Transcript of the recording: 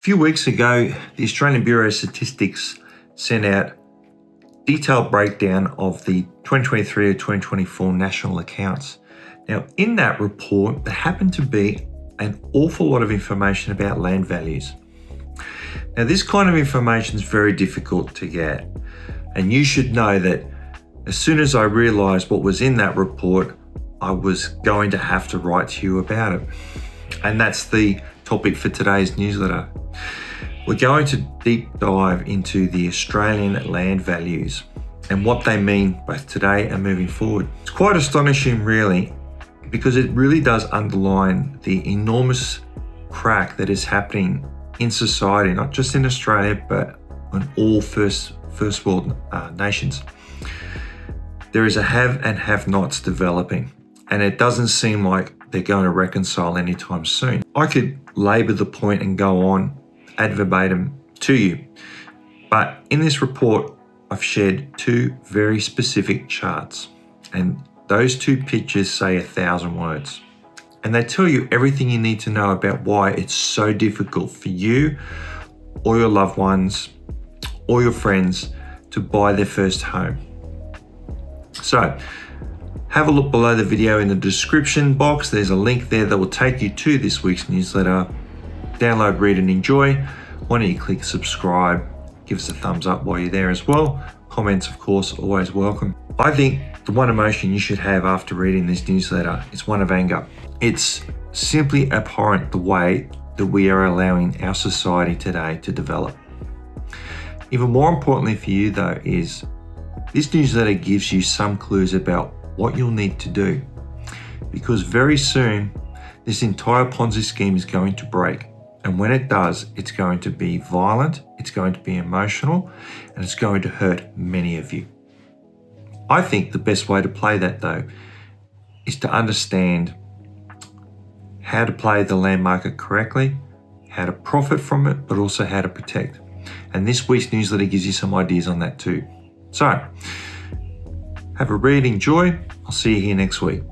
A few weeks ago, the Australian Bureau of Statistics sent out detailed breakdown of the 2023 to 2024 national accounts. Now, in that report, there happened to be an awful lot of information about land values. Now, this kind of information is very difficult to get, and you should know that as soon as I realised what was in that report, I was going to have to write to you about it. And that's the topic for today's newsletter. We're going to deep dive into the Australian land values and what they mean both today and moving forward. It's quite astonishing, really, because it really does underline the enormous crack that is happening in society, not just in Australia, but on all first world nations. There is a have and have-nots developing, and it doesn't seem like they're going to reconcile anytime soon. I could labour the point and go on ad verbatim to you, but in this report, I've shared two very specific charts, and those two pictures say 1,000 words, and they tell you everything you need to know about why it's so difficult for you or your loved ones or your friends to buy their first home. So, have a look below the video in the description box. There's a link there that will take you to this week's newsletter. Download, read and enjoy. Why don't you click subscribe? Give us a thumbs up while you're there as well. Comments, of course, always welcome. I think the one emotion you should have after reading this newsletter is one of anger. It's simply abhorrent the way that we are allowing our society today to develop. Even more importantly for you though is this newsletter gives you some clues about what you'll need to do, because very soon this entire Ponzi scheme is going to break, and when it does, it's going to be violent, it's going to be emotional, and it's going to hurt many of you. I think the best way to play that though is to understand how to play the land market correctly, how to profit from it, but also how to protect. And this week's newsletter gives you some ideas on that too. So, have a read, enjoy. I'll see you here next week.